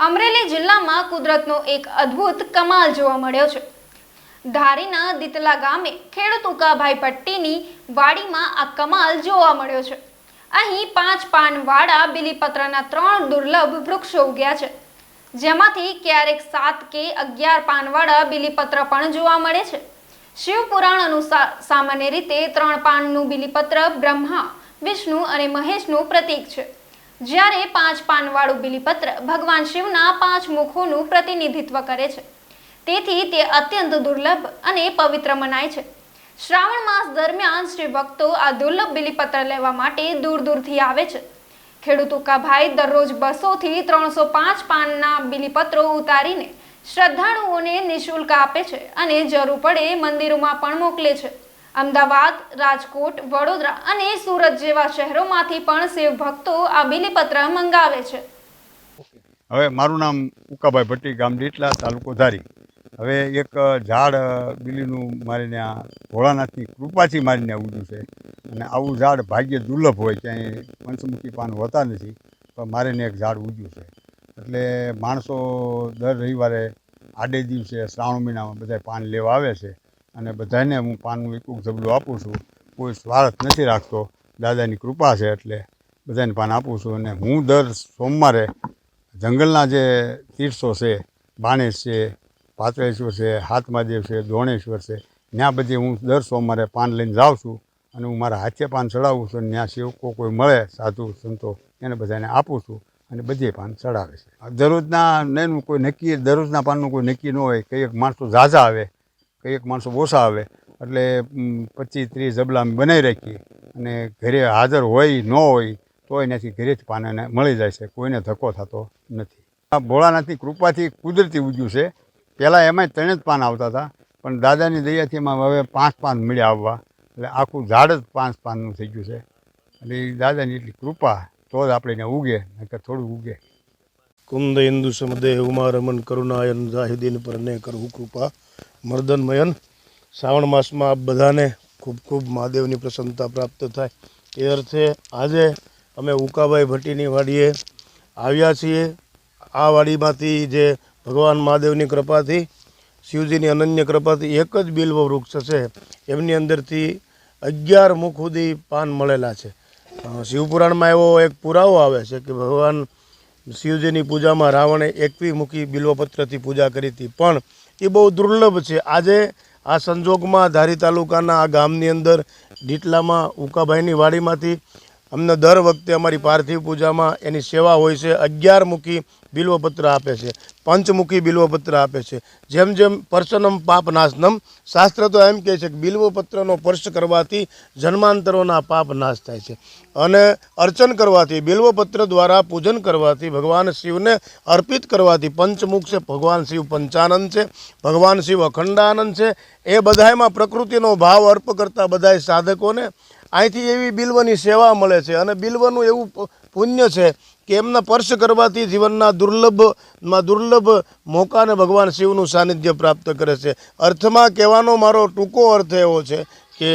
અમરેલી જિલ્લામાં કુદરતનો એક અદ્ભુત કમાલ જોવા મળ્યો છે। ધારીના દીતલા ગામે ખેડૂત ઉકાભાઈ ભટ્ટીની વાડીમાં આ કમાલ જોવા મળ્યો છે। અહીં 5 પાનવાળા બીલીપત્રના 3 દુર્લભ વૃક્ષો ઉગ્યા છે, જેમાંથી ક્યારેક 7 કે 11 પાનવાળા બીલીપત્ર પણ જોવા મળે છે। શિવપુરાણ અનુસાર સામાન્ય રીતે 3 પાનનું બીલીપત્ર બ્રહ્મા, વિષ્ણુ અને મહેશનું પ્રતીક છે, જ્યારે 5 પાનવાળું બીલીપત્ર ભગવાન શિવના 5 મુખોનું પ્રતિનિધિત્વ કરે છે। તેથી તે અત્યંત દુર્લભ અને પવિત્ર મનાય છે। શ્રાવણ માસ દરમિયાન શ્રી ભક્તો આ દુર્લભ બીલીપત્ર લેવા માટે દૂર દૂરથી આવે છે। ખેડૂત ઉકાભાઈ દરરોજ 200 થી 305 પાનના બીલીપત્રો ઉતારીને શ્રદ્ધાળુઓને નિઃશુલ્ક આપે છે અને જરૂર પડે મંદિરોમાં પણ મોકલે છે। અમદાવાદ, રાજકોટ, વડોદરા અને સુરત જેવા શહેરોમાંથી પણ શિવ ભક્તો આ બીલીપત્ર મંગાવે છે। હવે મારું નામ ઉકાભાઈ ભટ્ટી, ગામ દીતલા, તાલુકો ધારી। હવે એક ઝાડ બીલીનું મારીને આ ભોળાનાથની કૃપાથી મારીને ઉગ્યું છે, અને આવું ઝાડ ભાગ્ય દુર્લભ હોય, ક્યાંય પંચમુખી પાન હોતા નથી, પણ મારીને એક ઝાડ ઉગ્યું છે। એટલે માણસો દર રવિવારે આડે દિવસે શ્રાવણ મહિનામાં બધા પાન લેવા આવે છે, અને બધાને હું પાનનું એક ઝબલું આપું છું। કોઈ સ્વાર્થ નથી રાખતો, દાદાની કૃપા છે એટલે બધાને પાન આપું છું। અને હું દર સોમવારે જંગલના જે તીર્થો છે, બાણેશ છે, પાત્રેશ્વર છે, હાથમહાદેવ છે, દોણેશ્વર છે, ત્યાં બધી હું દર સોમવારે પાન લઈને જાઉં છું, અને હું મારા હાથે પાન ચડાવું છું। અને ત્યાં સેવકો કોઈ મળે, સાધુ સંતો, એને બધાને આપું છું, અને બધે પાન ચડાવે છે। દરરોજના નહીં કોઈ નક્કી, દરરોજના પાનનું કોઈ નક્કી ન હોય। કંઈક માણસો ઝાઝા આવે, કંઈક માણસો ઓછા આવે, એટલે 25-30 ઝબલા અમે બનાવી રાખીએ, અને ઘરે હાજર હોય ન હોય તોય એનાથી ઘરેથી પાન એને મળી જાય છે, કોઈને ધક્કો થતો નથી। આ ભોળાનાથની કૃપાથી કુદરતી ઉગ્યું છે। પહેલાં એમાંય 3 જ પાન આવતા હતા, પણ દાદાની દયાથી એમાં હવે 5 પાન મળ્યા આવવા, એટલે આખું ઝાડ જ 5 પાનનું થઈ ગયું છે। એટલે એ દાદાની એટલી કૃપા તો જ આપણે એને ઉગે, નહીંતર થોડું ઉગે। કુંદ ઇન્દુ સમદે ઉમારમન કરુણાયન જાહિદીન પરને કરવું કૃપા મર્દનમયન। શ્રાવણ માસમાં આપ બધાને ખૂબ ખૂબ મહાદેવની પ્રસન્નતા પ્રાપ્ત થાય એ અર્થે આજે અમે ઉકાભાઈ ભટ્ટીની વાડીએ આવ્યા છીએ। આ વાડીમાંથી જે ભગવાન મહાદેવની કૃપાથી, શિવજીની અનન્ય કૃપાથી એક જ બિલ્વ વૃક્ષ છે, એમની અંદરથી 11 મુખ સુધી પાન મળેલા છે। શિવપુરાણમાં એવો એક પુરાવો આવે છે કે ભગવાન શિવજીની પૂજામાં રાવણે 21 મુખી બિલ્વપત્રથી પૂજા કરી હતી, પણ એ બહુ દુર્લભ છે। આજે આ સંજોગમાં ધારી તાલુકાના આ ગામની અંદર દીતલામાં ઉકાભાઈની વાડીમાંથી અમને દર વખતે અમારી પાર્થિવ પૂજામાં એની સેવા હોય છે। 11 મુખી બિલ્વપત્ર આપે છે, પંચમુખી બિલ્વપત્ર આપે છે। જેમ જેમ પર્શનમ પાપ નાશનમ, શાસ્ત્ર તો એમ કહે છે કે બિલ્વપત્રનો સ્પર્શ કરવાથી જન્માંતરોના પાપ નાશ થાય છે, અને અર્ચન કરવાથી, બિલ્વપત્ર દ્વારા પૂજન કરવાથી, ભગવાન શિવને અર્પિત કરવાથી, પંચમુખ છે, ભગવાન શિવ પંચાનંદ છે, ભગવાન શિવ અખંડાનંદ છે, એ બધાયમાં પ્રકૃતિનો ભાવ અર્પ કરતા બધાય સાધકોને અહીંથી એવી બિલ્વની સેવા મળે છે, અને બિલ્વનું એવું પુણ્ય છે કે એમના સ્પર્શ કરવાથી જીવનના દુર્લભમાં દુર્લભ મોકાને ભગવાન શિવનું સાનિધ્ય પ્રાપ્ત કરે છે। અર્થમાં કહેવાનો મારો ટૂંકો અર્થ એવો છે કે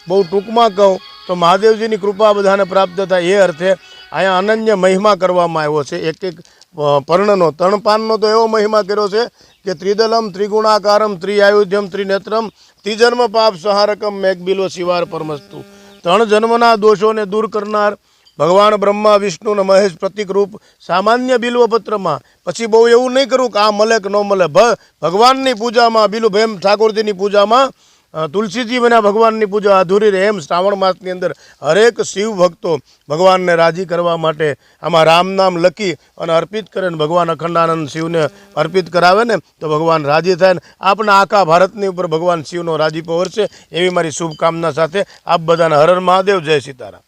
બહુ ટૂંકમાં કહું તો મહાદેવજીની કૃપા બધાને પ્રાપ્ત થાય એ અર્થે અહીંયા અનન્ય મહિમા કરવામાં આવ્યો છે। એક એક પર્ણનો, 3 પાનનો તો એવો મહિમા કર્યો છે કે ત્રિદલમ ત્રિગુણાકારમ ત્રિઆયુધ્યમ ત્રિનેત્રમ ત્રિજન્મ પાપ સંહારકમ મેઘબિલ્વ શિવાર પરમસ્તુ। 3 જન્મના દોષોને દૂર કરનાર ભગવાન બ્રહ્મા, વિષ્ણુ અને મહેશ પ્રતિક રૂપ સામાન્ય બિલ્વપત્રમાં, પછી બહુ એવું નહીં કરું કે આ મળે કે ન મળે, ભગવાનની પૂજામાં બિલ્વ, એમ ઠાકોરજીની પૂજામાં તુલસીજી વિના ભગવાનની પૂજા અધૂરી રહે, એમ શ્રાવણ માસની અંદર હરેક શિવ ભક્તો ભગવાનને રાજી કરવા માટે આમાં રામ નામ લખી અને અર્પિત કરે, ને ભગવાન અખંડાનંદ શિવને અર્પિત કરાવે ને તો ભગવાન રાજી થાય, ને આપણા આખા ભારતની ઉપર ભગવાન શિવનો રાજીપો વરસે, એવી મારી શુભકામના સાથે આપ બધાને હર હર મહાદેવ, જય સીતારામ।